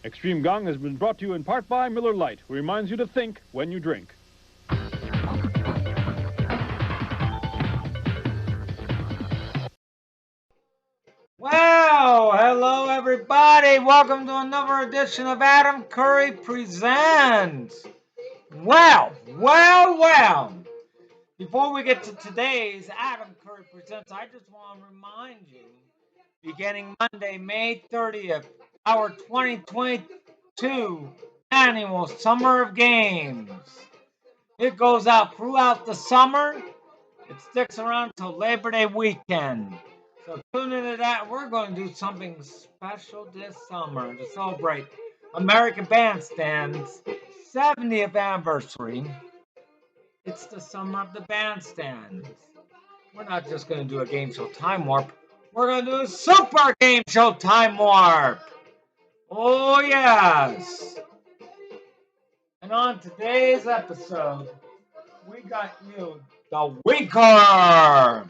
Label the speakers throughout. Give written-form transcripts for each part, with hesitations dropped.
Speaker 1: Extreme Gong has been brought to you in part by Miller Lite, who reminds you to think when you drink.
Speaker 2: Well, hello everybody. Welcome to another edition of Adam Curry Presents. Well. Before we get to today's Adam Curry Presents, I just want to remind you, beginning Monday, May 30th, our 2022 annual Summer of Games. It goes out throughout the summer. It sticks around till Labor Day weekend. So tune into that. We're going to do something special this summer to celebrate American Bandstand's 70th anniversary. It's the summer of the bandstands. We're not just going to do a game show time warp. We're going to do a super game show time warp. Oh, yes. And on today's episode, we got you the Weaker, a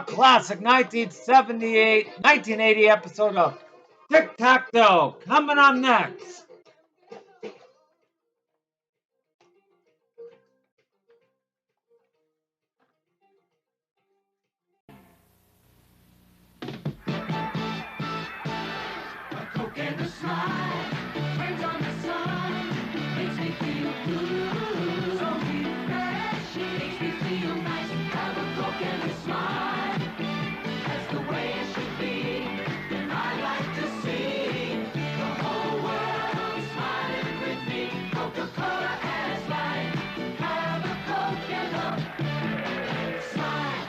Speaker 2: classic 1980 episode of Tic-Tac-Toe, coming up next.
Speaker 3: A Coke and a smile, friends on the sun, makes me feel good. So refreshing, makes me feel nice. Have a Coke and a smile, that's the way it should be. And I like to see the whole world smiling with me. Coca-Cola has life, have a Coke and a smile.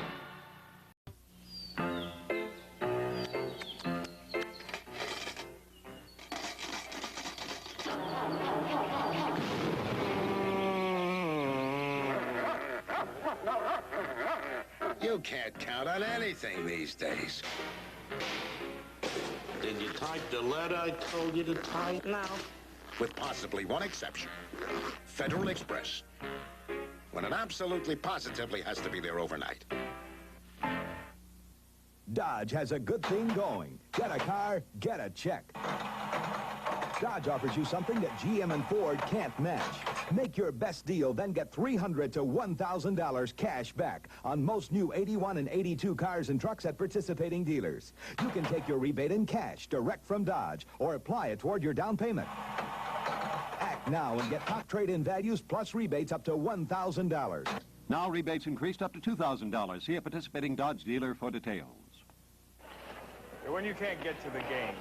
Speaker 4: You can't count on anything these days.
Speaker 5: Did you type the letter I told you to type now?
Speaker 4: With possibly one exception. Federal Express. When it absolutely positively has to be there overnight.
Speaker 6: Dodge has a good thing going. Get a car, get a check. Dodge offers you something that GM and Ford can't match. Make your best deal, then get $300 to $1,000 cash back on most new 81 and 82 cars and trucks at participating dealers. You can take your rebate in cash direct from Dodge or apply it toward your down payment. Act now and get top trade-in values plus rebates up to $1,000.
Speaker 7: Now rebates increased up to $2,000. See a participating Dodge dealer for details.
Speaker 8: When you can't get to the game,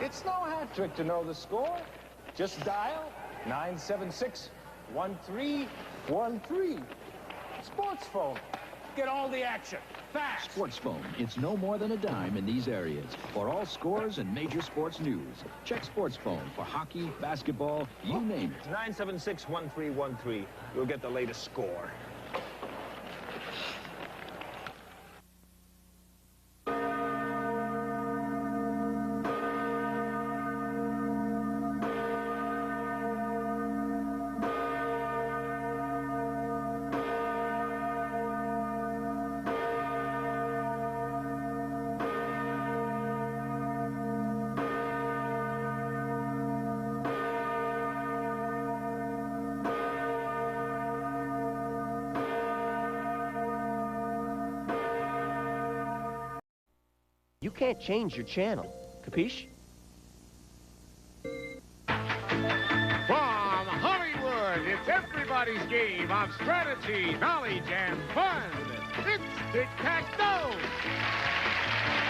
Speaker 9: It's no hat trick to know the score. Just dial 976-1313. Sports phone. Get all the action. Fast.
Speaker 10: Sports phone. It's no more than a dime in these areas for all scores and major sports news. Check sports phone for hockey, basketball, you name it.
Speaker 9: 976-1313. You'll get the latest score.
Speaker 11: You can't change your channel. Capiche?
Speaker 12: From Hollywood, it's everybody's game of strategy, knowledge, and fun. It's Tic-Tac-Toe.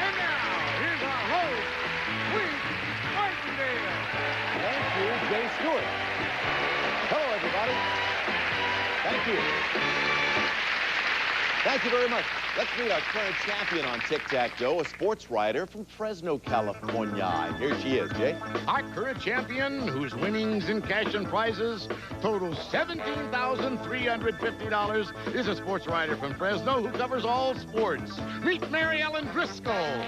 Speaker 12: And now, here's our host, Wink Martindale.
Speaker 9: Thank you, Jay Stewart. Hello, everybody. Thank you.
Speaker 13: Thank you very much. Let's meet our current champion on Tic-Tac-Toe, a sports writer from Fresno, California. Here she is, Jay.
Speaker 12: Our current champion, whose winnings in cash and prizes total $17,350, is a sports writer from Fresno who covers all sports. Meet Mary Ellen Driscoll. And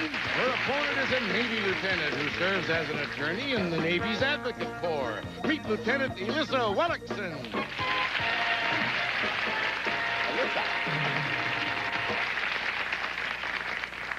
Speaker 12: her opponent is a Navy lieutenant who serves as an attorney in the Navy's Advocate Corps. Meet Lieutenant Elissa Wellickson.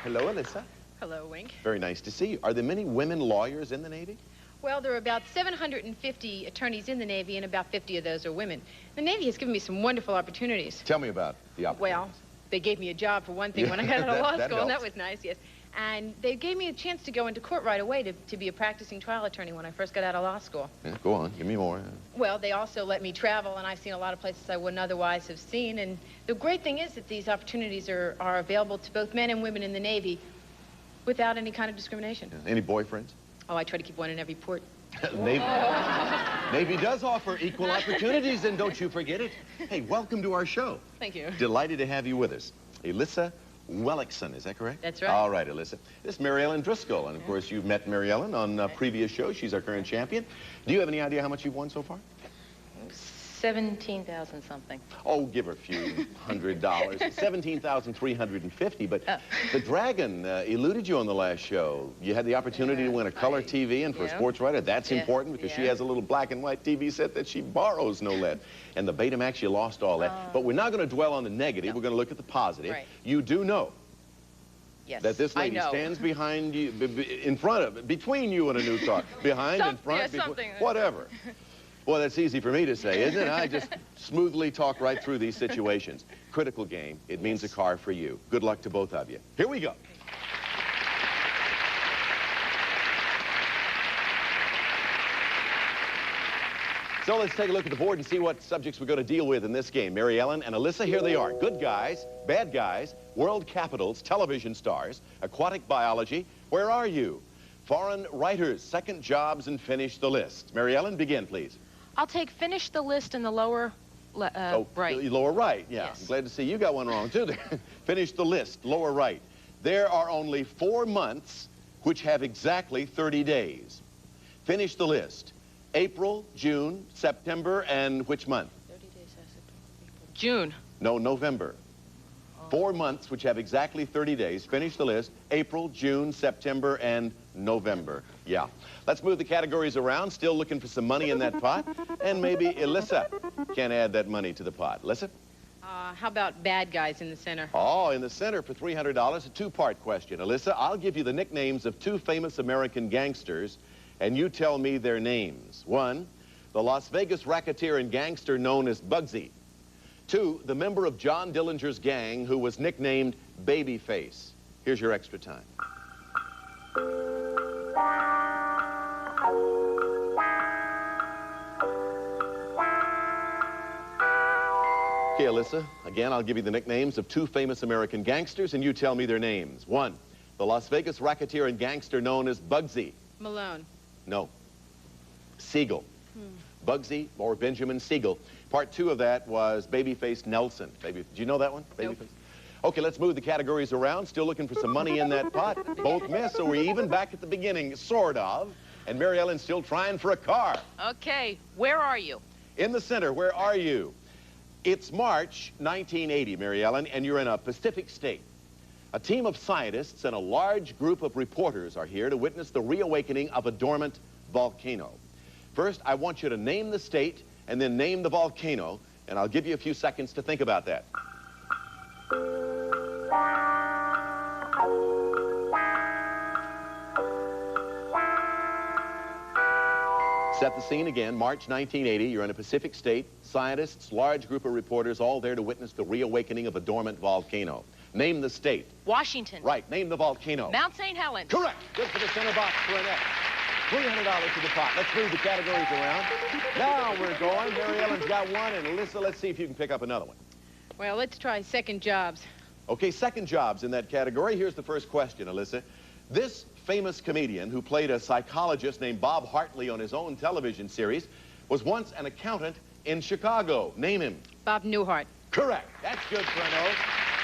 Speaker 13: Hello, Alyssa.
Speaker 14: Hello, Wink.
Speaker 13: Very nice to see you. Are there many women lawyers in the Navy?
Speaker 14: Well, there are about 750 attorneys in the Navy, and about 50 of those are women. The Navy has given me some wonderful opportunities.
Speaker 13: Tell me about the opportunities.
Speaker 14: Well, they gave me a job, for one thing, when I got out of law
Speaker 13: that
Speaker 14: school, and that
Speaker 13: helps.
Speaker 14: was nice, yes. And they gave me a chance to go into court right away to be a practicing trial attorney when I first got out of law school.
Speaker 13: Yeah, go on, give me more.
Speaker 14: Well, they also let me travel, and I've seen a lot of places I wouldn't otherwise have seen. And the great thing is that these opportunities are available to both men and women in the Navy without any kind of discrimination.
Speaker 13: Any boyfriends?
Speaker 14: Oh, I try to keep one in every port.
Speaker 13: Navy does offer equal opportunities, and don't you forget it. Hey, welcome to our show.
Speaker 14: Thank you.
Speaker 13: Delighted to have you with us. Alyssa Wellickson, is that correct?
Speaker 14: That's right.
Speaker 13: All right, Alyssa. This is Mary Ellen Driscoll, and of course you've met Mary Ellen on previous shows. She's our current champion. Do you have any idea how much you've won so far?
Speaker 14: 17,000 something.
Speaker 13: Oh, give her a few $100. 17,350, but the Dragon eluded you on the last show. You had the opportunity to win a color TV, and for a sports writer, that's important because she has a little black and white TV set that she borrows, no less. And the Betamax, you lost all that. But we're not going to dwell on the negative. We're going to look at the positive.
Speaker 14: Right.
Speaker 13: You do know
Speaker 14: Yes,
Speaker 13: that this lady stands behind you, in front of, between you and a new car. Behind, in front,
Speaker 14: something.
Speaker 13: whatever. Well, that's easy for me to say, isn't it? I just smoothly talk right through these situations. Critical game. It means a car for you. Good luck to both of you. Here we go. So let's take a look at the board and see what subjects we're going to deal with in this game. Mary Ellen and Alyssa, here they are. Good guys, bad guys, world capitals, television stars, aquatic biology. Where are you? Foreign writers, second jobs, and finish the list. Mary Ellen, begin, please.
Speaker 14: I'll take finish the list in the lower right.
Speaker 13: Lower right, yeah.
Speaker 14: Yes.
Speaker 13: I'm glad to see you got one wrong, too. Finish the list, lower right. There are only 4 months which have exactly 30 days. Finish the list. April, June, September, and which month?
Speaker 14: 30 days, June.
Speaker 13: No, November. 4 months which have exactly 30 days. Finish the list. April, June, September, and November. Yeah. Let's move the categories around. Still looking for some money in that pot. And maybe Alyssa can add that money to the pot. Alyssa?
Speaker 14: How about bad guys in the center?
Speaker 13: Oh, in the center for $300, a two-part question. Alyssa, I'll give you the nicknames of 2 famous American gangsters, and you tell me their names. 1, the Las Vegas racketeer and gangster known as Bugsy. 2, the member of John Dillinger's gang who was nicknamed Babyface. Here's your extra time. Okay, Alyssa, again, I'll give you the nicknames of 2 famous American gangsters, and you tell me their names. 1, the Las Vegas racketeer and gangster known as Bugsy.
Speaker 14: Malone.
Speaker 13: No. Siegel. Bugsy or Benjamin Siegel. Part 2 of that was Babyface Nelson. Did you know that one?
Speaker 14: Nope.
Speaker 13: Babyface? Okay, let's move the categories around. Still looking for some money in that pot. Both miss, so we're even back at the beginning, sort of. And Mary Ellen's still trying for a car.
Speaker 14: Okay, where are you?
Speaker 13: In the center, where are you? It's March 1980, Mary Ellen, and you're in a Pacific state. A team of scientists and a large group of reporters are here to witness the reawakening of a dormant volcano. First, I want you to name the state and then name the volcano, and I'll give you a few seconds to think about that. Set the scene again, March 1980, you're in a Pacific state, scientists, large group of reporters, all there to witness the reawakening of a dormant volcano. Name the state.
Speaker 14: Washington.
Speaker 13: Right, name the volcano.
Speaker 14: Mount St. Helens.
Speaker 13: Correct. Good for the center box for an X. $300 to the pot. Let's move the categories around. Now we're going. Mary Ellen's got one, and Alyssa, let's see if you can pick up another one.
Speaker 14: Well, let's try second jobs.
Speaker 13: Okay, second jobs in that category. Here's the first question, Alyssa. This famous comedian who played a psychologist named Bob Hartley on his own television series was once an accountant in Chicago. Name him.
Speaker 14: Bob Newhart.
Speaker 13: Correct. That's good for an O.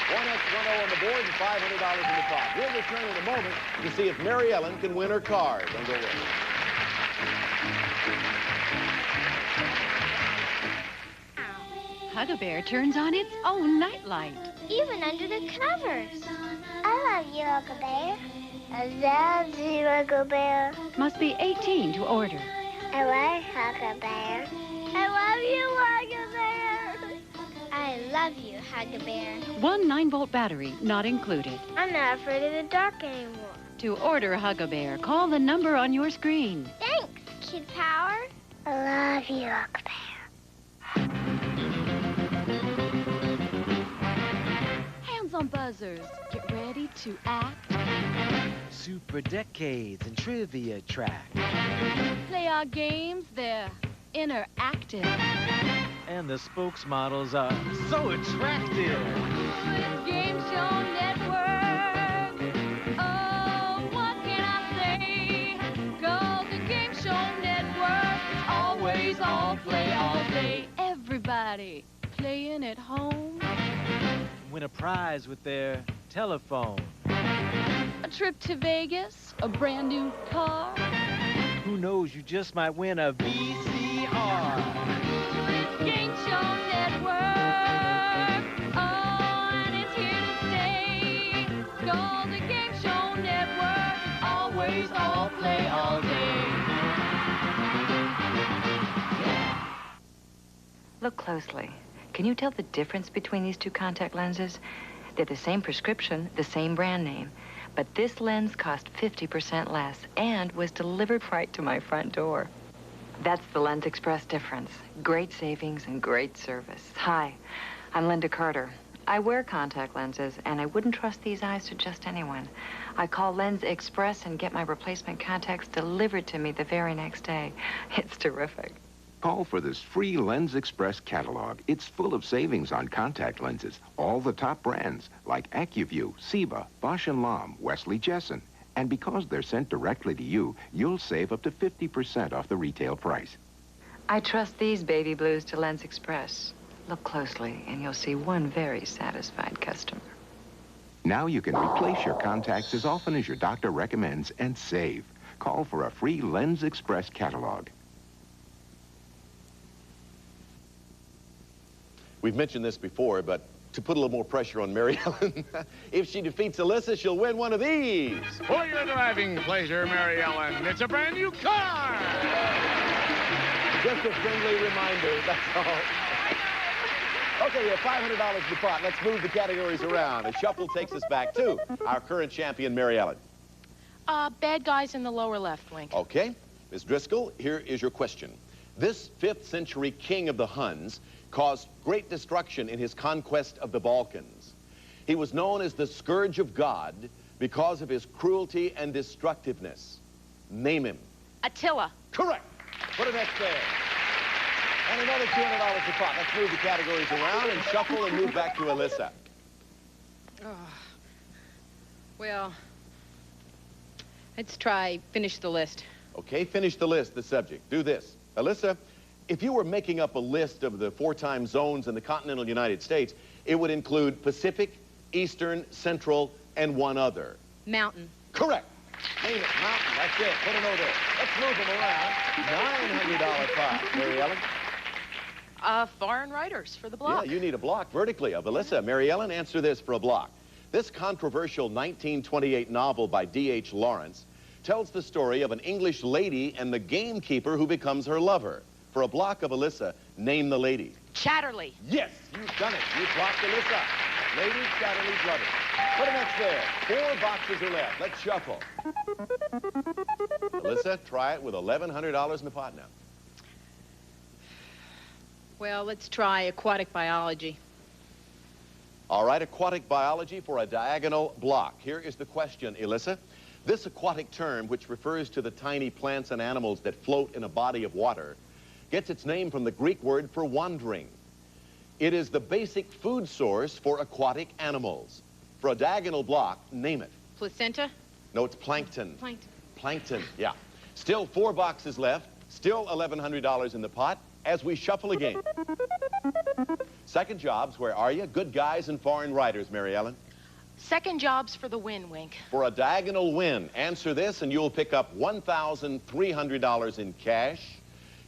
Speaker 13: 1X, 1O on the board, and $500 in the pot. We'll return in a moment to see if Mary Ellen can win her car. Don't go away.
Speaker 15: Hug-A-Bear turns on its own nightlight.
Speaker 16: Even under the covers. I love you, Hug-A-Bear. I love you, Hug-A-Bear.
Speaker 15: Must be 18 to order.
Speaker 16: I love Hug-A-Bear. I love you, Hug-A-Bear. I love you, Hug-A-Bear.
Speaker 15: 1 9-volt battery not included.
Speaker 16: I'm not afraid of the dark anymore.
Speaker 15: To order Hug-A-Bear, call the number on your screen.
Speaker 16: Thanks, Kid Power. I love you, Hug-A-Bear.
Speaker 15: Hands on buzzers. Get ready to act.
Speaker 17: Super Decades and Trivia Track.
Speaker 15: Play our games. They're interactive.
Speaker 17: And the spokesmodels are so attractive.
Speaker 15: Game Show Network. Oh, what can I say? Go the Game Show Network. It's always all play all day. Everybody playing at home.
Speaker 17: Win a prize with their telephone.
Speaker 15: A trip to Vegas, a brand new car.
Speaker 17: Who knows, you just might win a VCR.
Speaker 15: Game Show Network. Oh, and it's here to stay. Go the Game Show Network. Always all play all day.
Speaker 18: Look closely. Can you tell the difference between these two contact lenses? They're the same prescription, the same brand name, but this lens cost 50% less and was delivered right to my front door. That's the Lens Express difference. Great savings and great service. Hi, I'm Linda Carter. I wear contact lenses, and I wouldn't trust these eyes to just anyone. I call Lens Express and get my replacement contacts delivered to me the very next day. It's terrific.
Speaker 19: Call for this free Lens Express catalog. It's full of savings on contact lenses. All the top brands like AccuView, Ciba, Bausch & Lomb, Wesley Jessen. And because they're sent directly to you, you'll save up to 50% off the retail price.
Speaker 18: I trust these baby blues to Lens Express. Look closely, and you'll see one very satisfied customer.
Speaker 19: Now you can replace your contacts as often as your doctor recommends and save. Call for a free Lens Express catalog.
Speaker 13: We've mentioned this before, but to put a little more pressure on Mary Ellen, if she defeats Alyssa, she'll win one of these.
Speaker 12: For your driving pleasure, Mary Ellen, it's a brand new car.
Speaker 13: Just a friendly reminder, that's all. Okay, we have $500 in the pot. Let's move the categories around. A shuffle takes us back to our current champion, Mary Ellen.
Speaker 20: Bad guys in the lower left, Wink.
Speaker 13: Okay. Ms. Driscoll, here is your question. This 5th century king of the Huns caused great destruction in his conquest of the Balkans. He was known as the Scourge of God because of his cruelty and destructiveness. Name him.
Speaker 20: Attila.
Speaker 13: Correct. Put an X there. And another $200 a pot. Let's move the categories around and shuffle and move back to Alyssa.
Speaker 14: Well, let's try finish the list.
Speaker 13: Okay, finish the list, the subject. Do this. Alyssa, if you were making up a list of the 4 time zones in the continental United States, it would include Pacific, Eastern, Central, and one other.
Speaker 14: Mountain.
Speaker 13: Correct. Name it, mountain. That's it. Put an O there. Let's move them around. $900 pot. Mary Ellen?
Speaker 20: Foreign writers for the block.
Speaker 13: Yeah, you need a block vertically of Alyssa. Mary Ellen, answer this for a block. This controversial 1928 novel by D.H. Lawrence tells the story of an English lady and the gamekeeper who becomes her lover. For a block of Alyssa, name the lady.
Speaker 20: Chatterley.
Speaker 13: Yes, you've done it. You've blocked Alyssa. Lady Chatterley's lover. Put an X there. 4 boxes are left. Let's shuffle. Alyssa, try it with $1,100 in the pot now.
Speaker 14: Well, let's try aquatic biology.
Speaker 13: All right, aquatic biology for a diagonal block. Here is the question, Alyssa. This aquatic term, which refers to the tiny plants and animals that float in a body of water, gets its name from the Greek word for wandering. It is the basic food source for aquatic animals. For a diagonal block, name it.
Speaker 14: Placenta?
Speaker 13: No, it's plankton.
Speaker 14: Plankton.
Speaker 13: Plankton, yeah. Still 4 boxes left. Still $1,100 in the pot as we shuffle again. Second jobs, where are you? Good guys and foreign writers, Mary Ellen.
Speaker 20: Second jobs for the win, Wink.
Speaker 13: For a diagonal win, answer this and you'll pick up $1,300 in cash.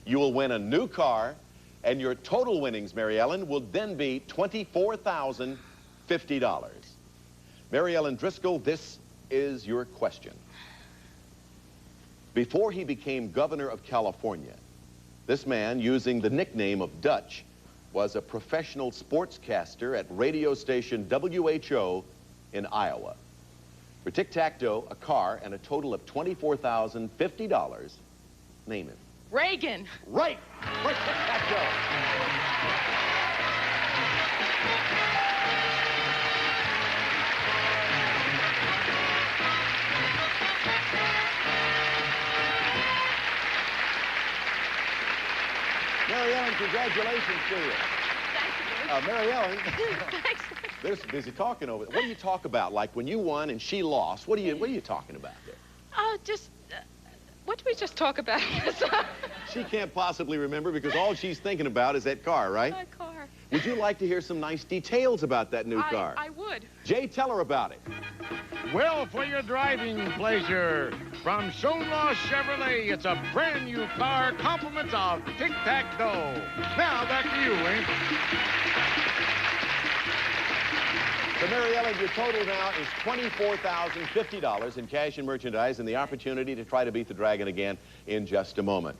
Speaker 13: You will win a new car, and your total winnings, Mary Ellen, will then be $24,050. Mary Ellen Driscoll, this is your question. Before he became governor of California, this man, using the nickname of Dutch, was a professional sportscaster at radio station WHO in Iowa. For tic-tac-toe, a car, and a total of $24,050. Name it.
Speaker 20: Reagan.
Speaker 13: Right. For tic-tac-toe. Mary Ellen, congratulations to you. Mary Ellen, there's busy talking over there. What do you talk about? Like when you won and she lost, what are you talking about there?
Speaker 20: What did we just talk about?
Speaker 13: She can't possibly remember because all she's thinking about is that car, right?
Speaker 20: My car.
Speaker 13: Would you like to hear some nice details about that new car?
Speaker 20: I would.
Speaker 13: Jay, tell her about it.
Speaker 12: Well, for your driving pleasure, from Shonlaw Chevrolet, it's a brand new car, compliments of tic-tac-toe. Now, back to you, Wink.
Speaker 13: So, Mary Ellen, your total now is $24,050 in cash and merchandise and the opportunity to try to beat the dragon again in just a moment.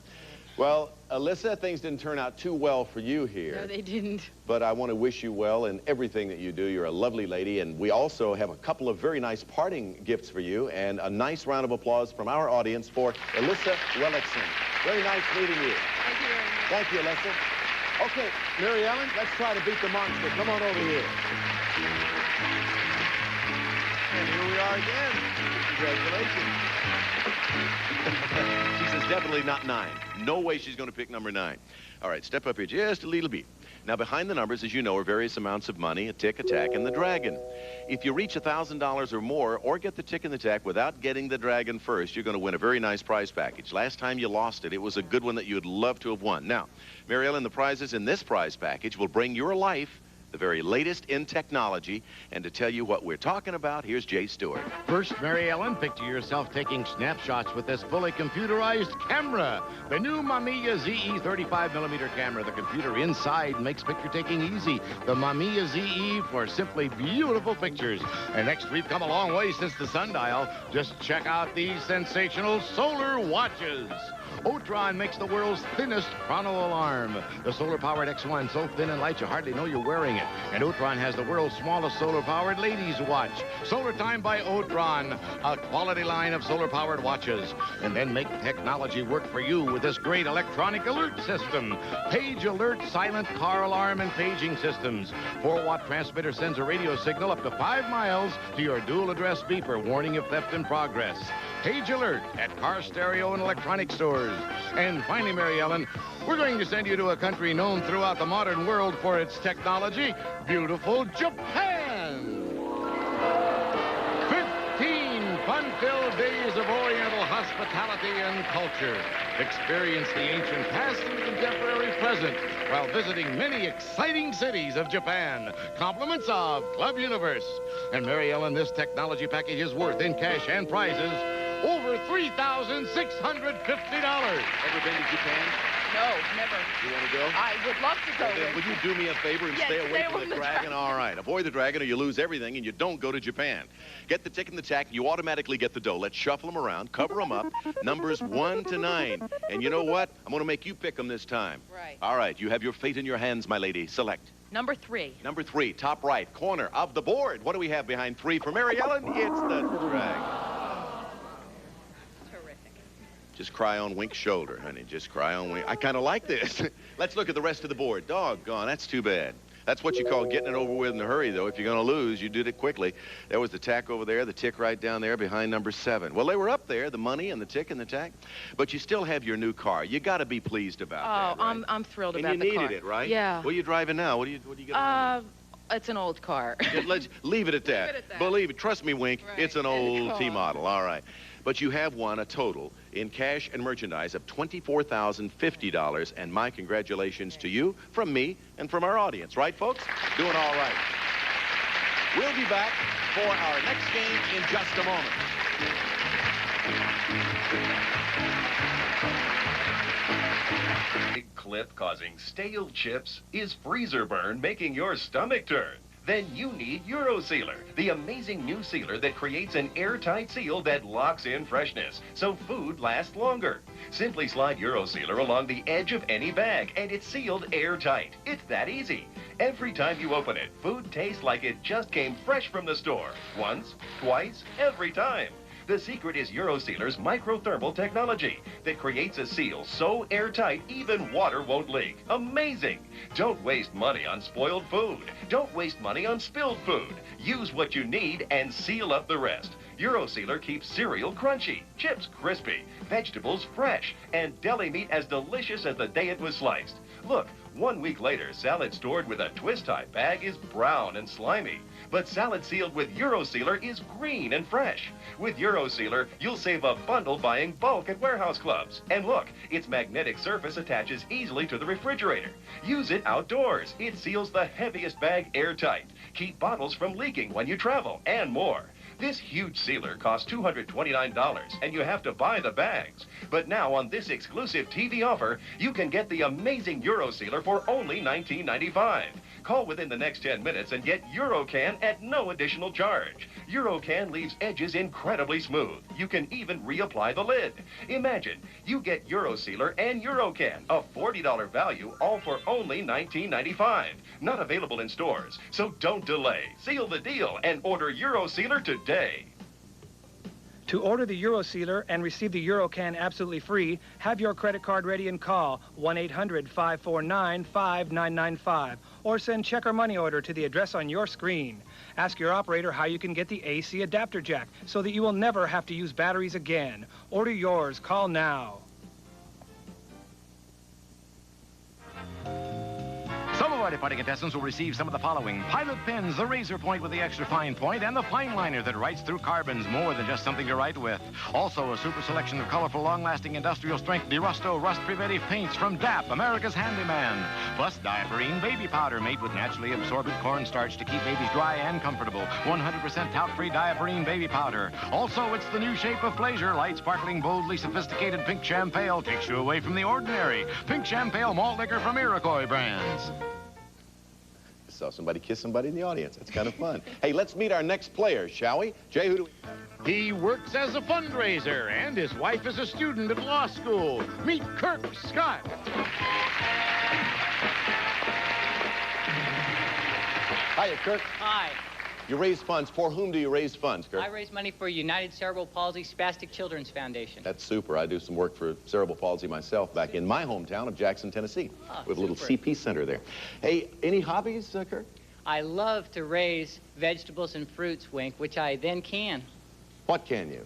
Speaker 13: Well, Alyssa, things didn't turn out too well for you here.
Speaker 20: No, they didn't.
Speaker 13: But I want to wish you well in everything that you do. You're a lovely lady, and we also have a couple of very nice parting gifts for you, and a nice round of applause from our audience for Alyssa Wellickson. Very nice meeting you.
Speaker 20: Thank you very much.
Speaker 13: Thank you, Alyssa. Okay, Mary Ellen, let's try to beat the monster. Come on over here. And here we are again. Congratulations. She says definitely not 9. No way she's going to pick number 9. All right, step up here just a little bit. Now, behind the numbers, as you know, are various amounts of money, a tick, a tack, and the dragon. If you reach $1,000 or more, or get the tick and the tack without getting the dragon first, you're going to win a very nice prize package. Last time you lost it, it was a good one that you would love to have won. Now, Mary Ellen, the prizes in this prize package will bring your life the very latest in technology. And to tell you what we're talking about, here's Jay Stewart.
Speaker 12: First, Mary Ellen, picture yourself taking snapshots with this fully computerized camera. The new Mamiya ZE 35mm camera. The computer inside makes picture taking easy. The Mamiya ZE for simply beautiful pictures. And next, we've come a long way since the sundial. Just check out these sensational solar watches. Otron makes the world's thinnest chrono alarm. The solar-powered X1, so thin and light you hardly know you're wearing it. And Otron has the world's smallest solar-powered ladies' watch. Solar Time by Otron, a quality line of solar-powered watches. And then make technology work for you with this great electronic alert system. Page Alert, silent car alarm, and paging systems. 4-watt transmitter sends a radio signal up to 5 miles to your dual-address beeper, warning of theft in progress. Page Alert at car, stereo, and electronic stores. And finally, Mary Ellen, we're going to send you to a country known throughout the modern world for its technology, beautiful Japan. 15 fun-filled days of Oriental hospitality and culture. Experience the ancient past and the contemporary present while visiting many exciting cities of Japan. Compliments of Club Universe. And Mary Ellen, this technology package is worth in cash and prizes over $3,650. Ever been to Japan?
Speaker 20: No, never.
Speaker 13: You want to go?
Speaker 20: I would love to go.
Speaker 13: Well, then, would you do me a favor and stay away from the dragon? All right. Avoid the dragon or you lose everything and you don't go to Japan. Get the tick and the tack and you automatically get the dough. Let's shuffle them around, cover them up, numbers 1 to 9. And you know what? I'm going to make you pick them this time.
Speaker 20: Right.
Speaker 13: All right. You have your fate in your hands, my lady. Select.
Speaker 20: Number 3.
Speaker 13: Number 3, top right corner of the board. What do we have behind 3 for Mary Ellen? It's the dragon. Just cry on Wink's shoulder, honey. Just cry on Wink. I kind of like this. Let's look at the rest of the board. Doggone, that's too bad. That's what you call getting it over with in a hurry, though. If you're going to lose, you did it quickly. There was the tack over there, the tick right down there behind number 7. Well, they were up there, the money and the tick and the tack. But you still have your new car. You got to be pleased about that, right?
Speaker 20: I'm thrilled
Speaker 13: and
Speaker 20: about the car.
Speaker 13: you needed it, right?
Speaker 20: Yeah.
Speaker 13: What are you driving now? What do you get?
Speaker 20: It's an old car.
Speaker 13: Let's leave it at that.
Speaker 20: Leave it at that.
Speaker 13: Believe it. Trust me, Wink.
Speaker 20: Right.
Speaker 13: It's an old T-model. All right. But you have won a total in cash and merchandise of $24,050. And my congratulations to you from me and from our audience. Right, folks? Doing all right. We'll be back for our next game in just a moment.
Speaker 21: Big clip causing stale chips is freezer burn making your stomach turn. Then you need EuroSealer, the amazing new sealer that creates an airtight seal that locks in freshness, so food lasts longer. Simply slide EuroSealer along the edge of any bag, and it's sealed airtight. It's that easy. Every time you open it, food tastes like it just came fresh from the store. Once, twice, every time. The secret is EuroSealer's microthermal technology that creates a seal so airtight even water won't leak. Amazing! Don't waste money on spoiled food. Don't waste money on spilled food. Use what you need and seal up the rest. EuroSealer keeps cereal crunchy, chips crispy, vegetables fresh, and deli meat as delicious as the day it was sliced. Look, 1 week later, salad stored with a twist-tie bag is brown and slimy. But salad sealed with EuroSealer is green and fresh. With EuroSealer, you'll save a bundle buying bulk at warehouse clubs. And look, its magnetic surface attaches easily to the refrigerator. Use it outdoors. It seals the heaviest bag airtight. Keep bottles from leaking when you travel, and more. This huge sealer costs $229, and you have to buy the bags. But now on this exclusive TV offer, you can get the amazing EuroSealer for only $19.95. Call within the next 10 minutes and get EuroCan at no additional charge. EuroCan leaves edges incredibly smooth. You can even reapply the lid. Imagine, you get EuroSealer and EuroCan, a $40 value, all for only $19.95. Not available in stores, so don't delay. Seal the deal and order EuroSealer today.
Speaker 22: To order the EuroSealer and receive the EuroCan absolutely free, have your credit card ready and call 1-800-549-5995 or send check or money order to the address on your screen. Ask your operator how you can get the AC adapter jack so that you will never have to use batteries again. Order yours. Call now.
Speaker 23: Some of our departing contestants will receive some of the following: pilot pens, the razor point with the extra fine point, and the fine liner that writes through carbons, more than just something to write with. Also, a super selection of colorful, long-lasting, industrial-strength DeRusto rust-preventive paints from DAP, America's Handyman. Plus, Diaperine baby powder made with naturally absorbent cornstarch to keep babies dry and comfortable. 100% talc-free Diaperine baby powder. Also, it's the new shape of pleasure. Light, sparkling, boldly sophisticated Pink Champagne takes you away from the ordinary. Pink Champagne malt liquor from Iroquois brands.
Speaker 13: Saw somebody kiss somebody in the audience. That's kind of fun. Hey, let's meet our next player, shall we? Jay, who do we have?
Speaker 12: He works as a fundraiser, and his wife is a student at law school. Meet Kirk Scott.
Speaker 13: Hiya, Kirk.
Speaker 24: Hi.
Speaker 13: You raise funds. For whom do you raise funds, Kirk?
Speaker 24: I raise money for United Cerebral Palsy Spastic Children's Foundation.
Speaker 13: That's super. I do some work for cerebral palsy myself back in my hometown of Jackson, Tennessee.
Speaker 24: Oh,
Speaker 13: with a little
Speaker 24: super.
Speaker 13: CP center there. Hey, any hobbies, Kirk?
Speaker 24: I love to raise vegetables and fruits, Wink, which I then can.
Speaker 13: What can you?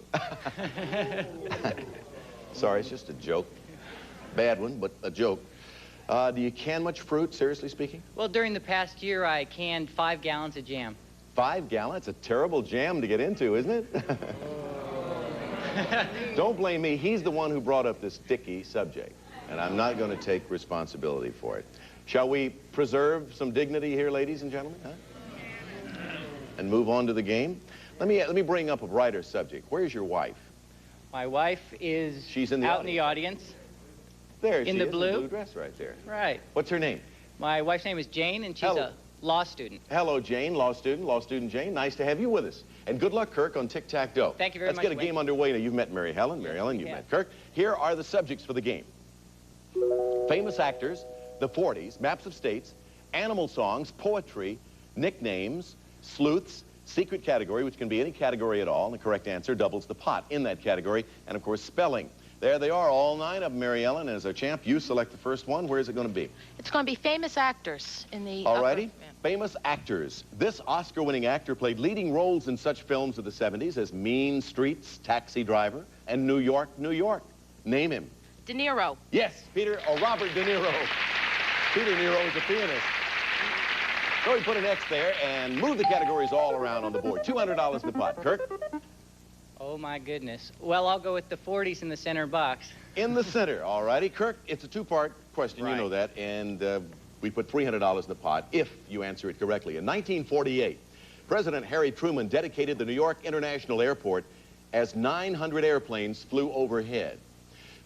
Speaker 13: Sorry, it's just a joke. Bad one, but a joke. Do you can much fruit, seriously speaking?
Speaker 24: Well, during the past year, I canned 5 gallons of jam.
Speaker 13: 5 gallons? A terrible jam to get into, isn't it? Don't blame me. He's the one who brought up this sticky subject, and I'm not going to take responsibility for it. Shall we preserve some dignity here, ladies and gentlemen? Huh? And move on to the game? Let me bring up a brighter subject. Where's your wife?
Speaker 24: My wife is
Speaker 13: She's in the
Speaker 24: out in the audience.
Speaker 13: There,
Speaker 24: in
Speaker 13: she
Speaker 24: the
Speaker 13: is,
Speaker 24: blue?
Speaker 13: the blue dress right there.
Speaker 24: Right.
Speaker 13: What's her name?
Speaker 24: My wife's name is Jane, and she's a law student.
Speaker 13: Hello, Jane, law student Jane. Nice to have you with us. And good luck, Kirk, on Tic-Tac-Toe.
Speaker 24: Thank you very much,
Speaker 13: Let's get a game underway. Now, you've met Mary Helen. Mary Helen, you've met Kirk. Here are the subjects for the game. Famous actors, the 40s, maps of states, animal songs, poetry, nicknames, sleuths, secret category, which can be any category at all, and the correct answer doubles the pot in that category, and, of course, spelling. There they are, all 9 of them, Mary Ellen. As our champ, you select the first one. Where is it going to be?
Speaker 20: It's going to be famous actors in the
Speaker 13: All righty. Famous actors. This Oscar-winning actor played leading roles in such films of the 70s as Mean Streets, Taxi Driver, and New York, New York. Name him.
Speaker 20: De Niro.
Speaker 13: Yes, Robert De Niro. Peter Niro is a pianist. So we put an X there and move the categories all around on the board. $200 in the pot. Kirk?
Speaker 24: Oh, my goodness. Well, I'll go with the 40s in the center box.
Speaker 13: In the center, all righty. Kirk, it's a 2-part question,
Speaker 24: Right.
Speaker 13: you know that, and we put $300 in the pot if you answer it correctly. In 1948, President Harry Truman dedicated the New York International Airport as 900 airplanes flew overhead.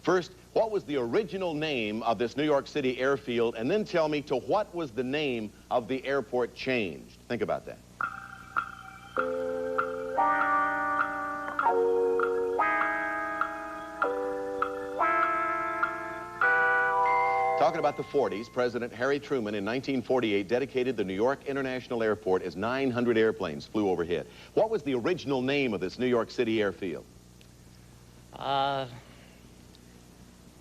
Speaker 13: First, what was the original name of this New York City airfield? And then tell me, to what was the name of the airport changed? Think about that. Talking about the 40s, President Harry Truman in 1948 dedicated the New York International Airport as 900 airplanes flew overhead. What was the original name of this New York City airfield?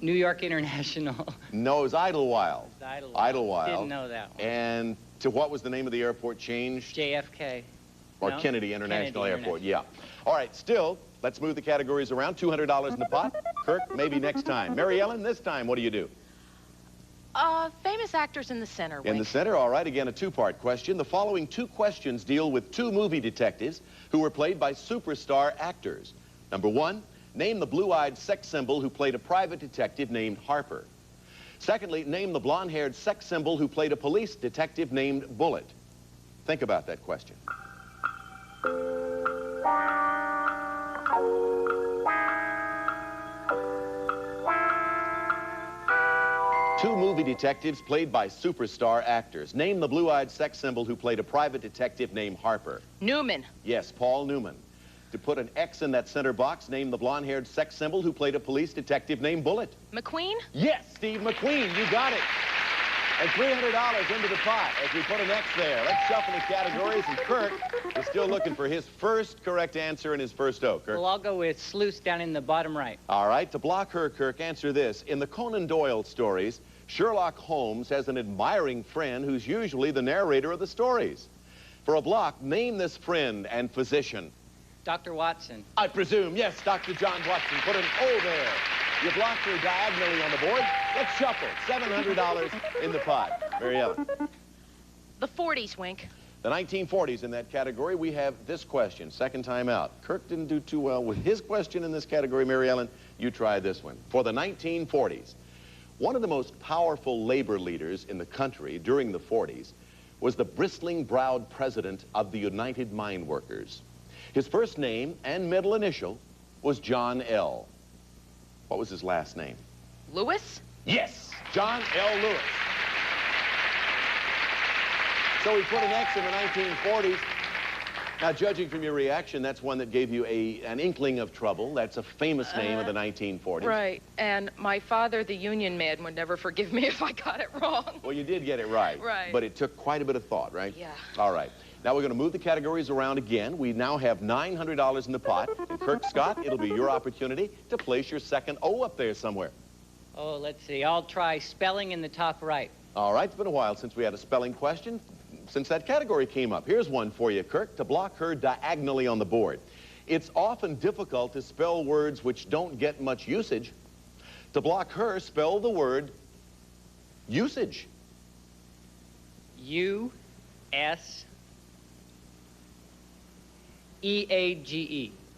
Speaker 24: New York International.
Speaker 13: No, it was Idlewild. Idlewild.
Speaker 24: Didn't know that one.
Speaker 13: And to what was the name of the airport changed?
Speaker 24: JFK.
Speaker 13: Or
Speaker 24: No?
Speaker 13: Kennedy International
Speaker 24: Kennedy
Speaker 13: Airport, yeah. All right, still, let's move the categories around. $200 in the pot. Kirk, maybe next time. Mary Ellen, this time, what do you do?
Speaker 20: Famous actors in the center,
Speaker 13: In the center, all right, again, a two-part question. The following two questions deal with two movie detectives who were played by superstar actors. Number one, name the blue-eyed sex symbol who played a private detective named Harper. Secondly, name the blonde-haired sex symbol who played a police detective named Bullet. Think about that question. Two movie detectives played by superstar actors. Name the blue-eyed sex symbol who played a private detective named Harper.
Speaker 20: Newman.
Speaker 13: Yes, Paul Newman. To put an X in that center box, name the blonde-haired sex symbol who played a police detective named Bullet.
Speaker 20: McQueen.
Speaker 13: Yes, Steve McQueen, you got it. And $300 into the pot as we put an X there. Let's shuffle the categories, and Kirk is still looking for his first correct answer in his first O. Kirk?
Speaker 24: Well, I'll go with Sleuth down in the bottom right.
Speaker 13: All right, to block her, Kirk, answer this. In the Conan Doyle stories, Sherlock Holmes has an admiring friend who's usually the narrator of the stories. For a block, name this friend and physician.
Speaker 24: Dr. Watson.
Speaker 13: I presume, yes, Dr. John Watson. Put an O there. You blocked her diagonally on the board. Let's shuffle. $700 in the pot. Mary Ellen.
Speaker 20: The 40s, Wink.
Speaker 13: The 1940s in that category, we have this question, second time out. Kirk didn't do too well with his question in this category. Mary Ellen, you try this one. For the 1940s, one of the most powerful labor leaders in the country during the 40s was the bristling-browed president of the United Mine Workers. His first name and middle initial was John L. What was his last name?
Speaker 20: Lewis?
Speaker 13: Yes, John L. Lewis. So we put an X in the 1940s. Now, judging from your reaction, that's one that gave you an inkling of trouble. That's a famous name of the 1940s.
Speaker 20: Right. And my father, the union man, would never forgive me if I got it wrong.
Speaker 13: Well, you did get it right.
Speaker 20: Right.
Speaker 13: But it took quite a bit of thought, right?
Speaker 20: Yeah.
Speaker 13: All right. Now we're going to move the categories around again. We now have $900 in the pot. And Kirk Scott, it'll be your opportunity to place your second O up there somewhere.
Speaker 24: Oh, let's see. I'll try spelling in the top right.
Speaker 13: All right. It's been a while since we had a spelling question, since that category came up. Here's one for you, Kirk, to block her diagonally on the board. It's often difficult to spell words which don't get much usage. To block her, spell the word usage.
Speaker 24: U-S-E-A-G-E.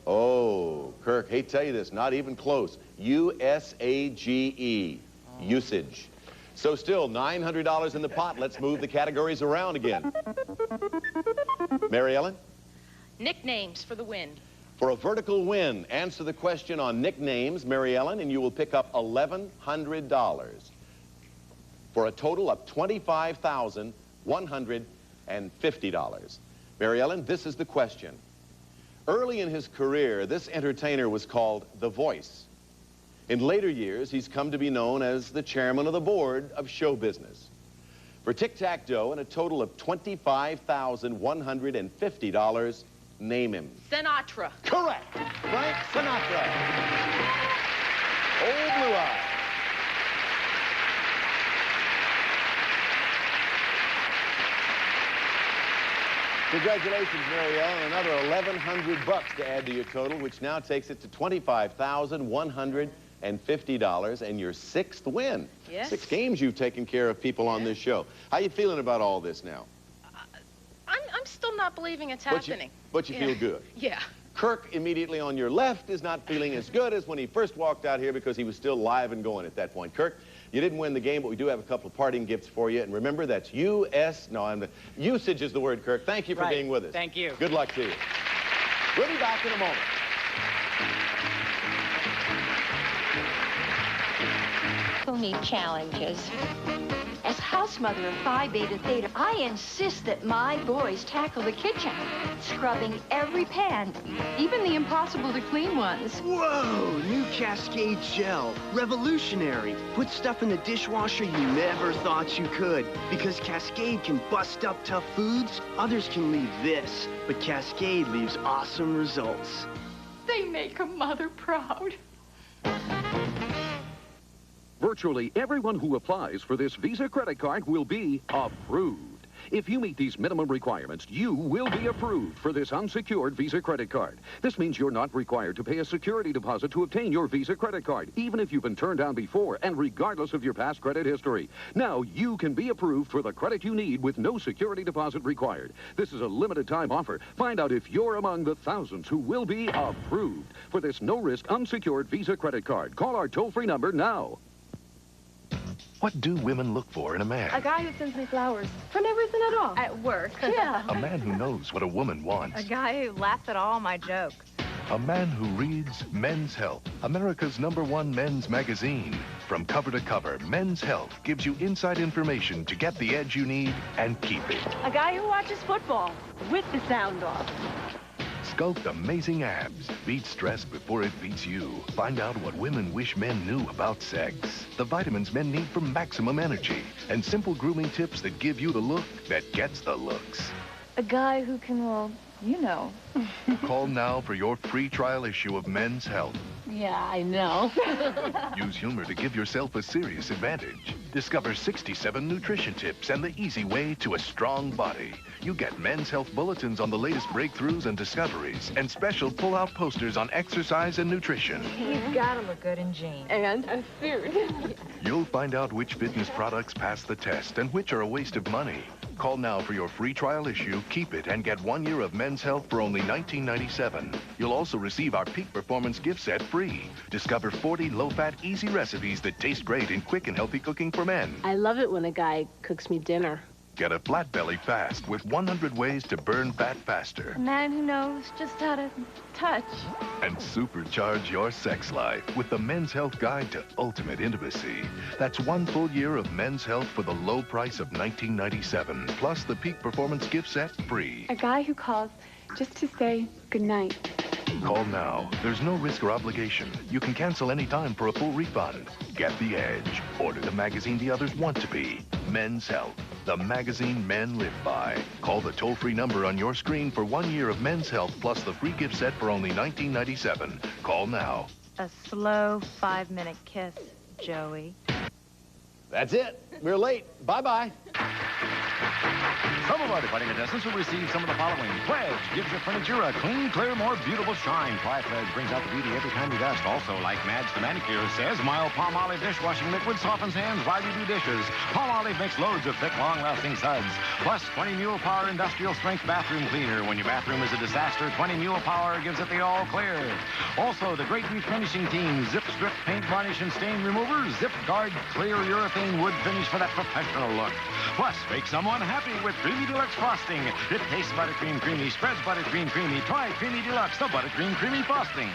Speaker 13: Oh, Kirk, hate to tell you this, not even close. U-S-A-G-E, usage. So still, $900 in the pot. Let's move the categories around again. Mary Ellen?
Speaker 20: Nicknames for the win.
Speaker 13: For a vertical win, answer the question on nicknames, Mary Ellen, and you will pick up $1,100 for a total of $25,150. Mary Ellen, this is the question. Early in his career, this entertainer was called The Voice. In later years, he's come to be known as the chairman of the board of show business. For tic-tac-toe and a total of $25,150, name him.
Speaker 20: Sinatra.
Speaker 13: Correct. Frank Sinatra. Old Blue Eye. Congratulations, Mary Ellen. Another $1,100 to add to your total, which now takes it to $25,150 and your sixth win.
Speaker 20: Yes.
Speaker 13: 6 games you've taken care of people on this show. How you feeling about all this now?
Speaker 20: I'm still not believing it's happening.
Speaker 13: But you feel good.
Speaker 20: Yeah.
Speaker 13: Kirk, immediately on your left, is not feeling as good as when he first walked out here because he was still live and going at that point. Kirk, you didn't win the game, but we do have a couple of parting gifts for you. And remember, that's usage is the word, Kirk. Thank you for being with us.
Speaker 24: Thank you.
Speaker 13: Good luck to you. We'll be back in a moment.
Speaker 1: people need challenges.
Speaker 2: As house mother of Phi Beta Theta, I insist that my boys tackle the kitchen, scrubbing every pan, even the impossible-to-clean ones.
Speaker 3: Whoa! New Cascade Gel. Revolutionary. Put stuff in the dishwasher you never thought you could. Because Cascade can bust up tough foods, others can leave this. But Cascade leaves awesome results.
Speaker 2: They make a mother proud.
Speaker 5: Virtually everyone who applies for this Visa credit card will be approved. If you meet these minimum requirements, you will be approved for this unsecured Visa credit card. This means you're not required to pay a security deposit to obtain your Visa credit card, even if you've been turned down before and regardless of your past credit history. Now you can be approved for the credit you need with no security deposit required. This is a limited time offer. Find out if you're among the thousands who will be approved for this no-risk unsecured Visa credit card. Call our toll-free number now.
Speaker 25: What do women look for in a man?
Speaker 26: A guy who sends me flowers for no reason at all. At work. Yeah.
Speaker 25: A man who knows what a woman wants.
Speaker 26: A guy who laughs at all my jokes.
Speaker 25: A man who reads Men's Health, America's #1 men's magazine. From cover to cover, Men's Health gives you inside information to get the edge you need and keep it.
Speaker 26: A guy who watches football with the sound off.
Speaker 25: Sculpt amazing abs. Beat stress before it beats you. Find out what women wish men knew about sex. The vitamins men need for maximum energy. And simple grooming tips that give you the look that gets the looks.
Speaker 26: A guy who can, well, you know.
Speaker 25: Call now for your free trial issue of Men's Health.
Speaker 26: Yeah, I know.
Speaker 25: Use humor to give yourself a serious advantage. Discover 67 nutrition tips and the easy way to a strong body. You get Men's Health bulletins on the latest breakthroughs and discoveries, and special pull-out posters on exercise and nutrition.
Speaker 26: He's gotta look good in jeans. And a suit.
Speaker 25: You'll find out which fitness products pass the test and which are a waste of money. Call now for your free trial issue, keep it, and get 1 year of Men's Health for only $19.97. You'll also receive our Peak Performance gift set free. Discover 40 low-fat, easy recipes that taste great in quick and healthy cooking for men.
Speaker 26: I love it when a guy cooks me dinner.
Speaker 25: Get a flat belly fast with 100 ways to burn fat faster.
Speaker 26: A man who knows just how to touch.
Speaker 25: And supercharge your sex life with the Men's Health Guide to Ultimate Intimacy. That's 1 full year of Men's Health for the low price of $19.97, plus the Peak Performance gift set free.
Speaker 26: A guy who calls just to say goodnight.
Speaker 25: Call now. There's no risk or obligation. You can cancel anytime for a full refund. Get the edge. Order the magazine the others want to be. Men's Health, the magazine men live by. Call the toll-free number on your screen for 1 year of Men's Health plus the free gift set for only $19.97. Call now.
Speaker 26: A slow 5-minute kiss, Joey.
Speaker 13: That's it. We're late. Bye-bye.
Speaker 23: Some of our departing contestants will receive some of the following. Pledge gives your furniture a clean, clear, more beautiful shine. Ply Pledge brings out the beauty every time you dust. Also, like Madge the manicure says, mild palm olive dishwashing liquid softens hands while you do dishes. Palm olive makes loads of thick, long-lasting suds. Plus, 20 mule power industrial strength bathroom cleaner. When your bathroom is a disaster, 20 mule power gives it the all clear. Also, the great refinishing team, Zip Strip paint varnish and stain remover, Zip Guard clear urethane wood finish for that professional look. Plus, make someone happy with Creamy Deluxe frosting. It tastes buttercream creamy, spreads buttercream creamy. Try Creamy Deluxe, the buttercream creamy frosting.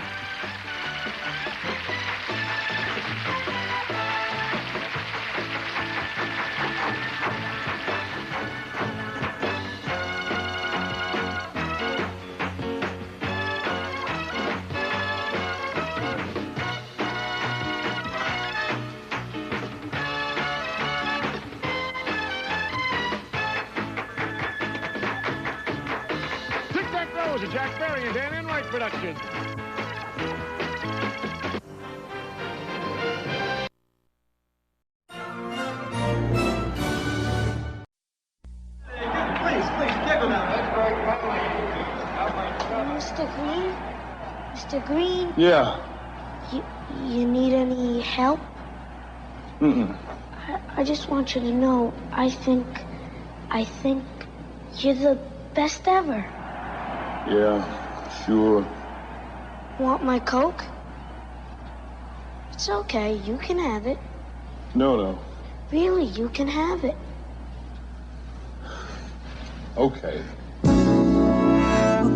Speaker 12: A Jack Barry and Dan Enright production.
Speaker 16: Mr. Green? Mr. Green?
Speaker 9: Yeah.
Speaker 16: You need any help?
Speaker 9: Mm-mm.
Speaker 16: I just want you to know, I think you're the best ever.
Speaker 9: Yeah, sure.
Speaker 16: Want my Coke? It's okay, you can have it.
Speaker 9: No.
Speaker 16: Really, you can have it.
Speaker 9: Okay.
Speaker 15: A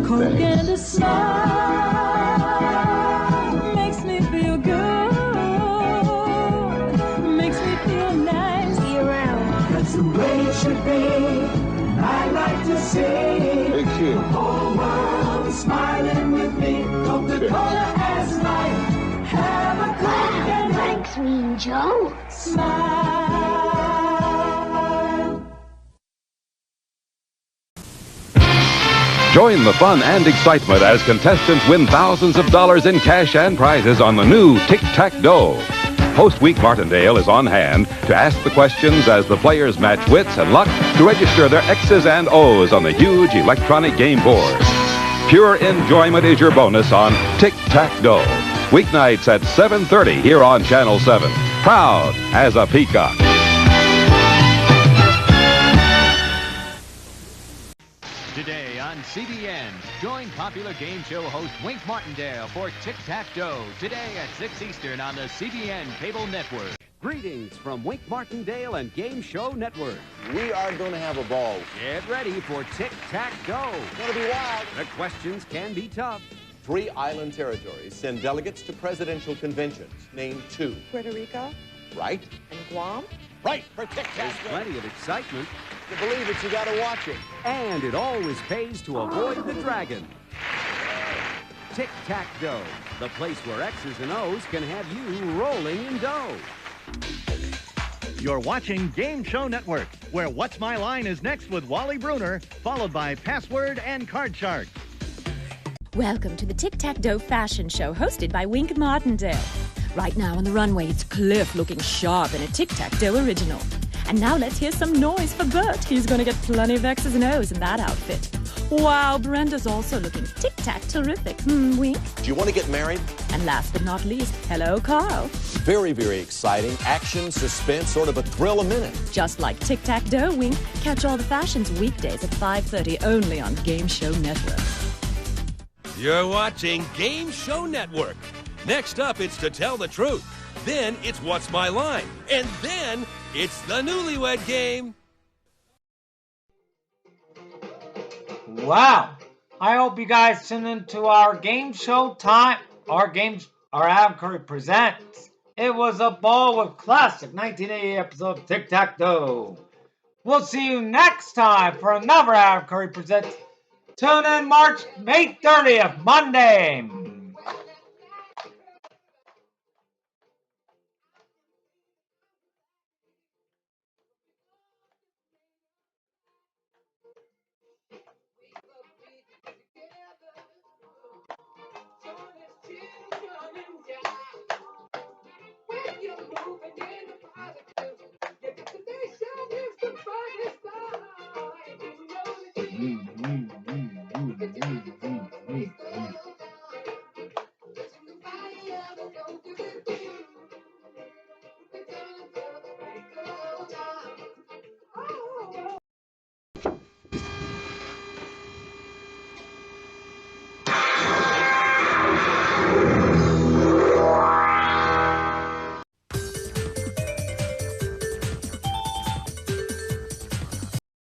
Speaker 15: Coke and a smile makes me feel good. Makes
Speaker 1: sing.
Speaker 4: Hey, kid.
Speaker 1: The whole world is smiling with me. Coca-Cola as life. Have a Coke and
Speaker 16: Thanks, Mean Joe.
Speaker 1: smile.
Speaker 5: Join the fun and excitement as contestants win thousands of dollars in cash and prizes on the new Tic-Tac-Dough. Host Wink Martindale is on hand to ask the questions as the players match wits and luck to register their X's and O's on the huge electronic game board. Pure enjoyment is your bonus on Tic-Tac-Dough. Weeknights at 7:30 here on Channel 7. Proud as a peacock.
Speaker 6: Today on CBN, join popular game show host Wink Martindale for Tic-Tac-Dough today at 6 Eastern on the CBN Cable Network.
Speaker 7: Greetings from Wink Martindale and Game Show Network.
Speaker 13: We are going to have a ball.
Speaker 7: Get ready for Tic-Tac-Dough.
Speaker 13: It's going to be wild.
Speaker 7: The questions can be tough.
Speaker 13: 3 island territories send delegates to presidential conventions. Name 2.
Speaker 8: Puerto Rico
Speaker 13: Right?
Speaker 8: and Guam.
Speaker 13: Right for
Speaker 7: There's
Speaker 13: Tic-Tac-Dough.
Speaker 7: plenty of excitement,
Speaker 13: To believe it, you got to watch it.
Speaker 7: and it always pays to avoid the dragon. Tic-Tac-Dough, the place where X's and O's can have you rolling in dough.
Speaker 10: You're watching Game Show Network, where What's My Line is next with Wally Bruner, followed by Password and Card Shark.
Speaker 27: Welcome to the Tic-Tac-Dough Fashion Show, hosted by Wink Martindale. Right now on the runway, it's Cliff looking sharp in a Tic-Tac-Dough original. And now let's hear some noise for Bert. He's going to get plenty of X's and O's in that outfit. Wow, Brenda's also looking tic-tac terrific. Wink.
Speaker 13: Do you want to get married?
Speaker 27: And last but not least, hello, Carl.
Speaker 13: Very, very exciting. Action, suspense, sort of a thrill a minute.
Speaker 27: Just like Tic-Tac-Dough, Wink. Catch all the fashions weekdays at 5:30 only on Game Show Network.
Speaker 28: You're watching Game Show Network. Next up, it's To Tell the Truth. Then it's What's My Line? And then it's the Newlywed Game.
Speaker 29: Wow. I hope you guys tune into our game show time. Our Adam Curry presents. It was a ball with classic 1980 episode of Tic-Tac-Dough. We'll see you next time for another Adam Curry presents. Tune in May 30th, Monday.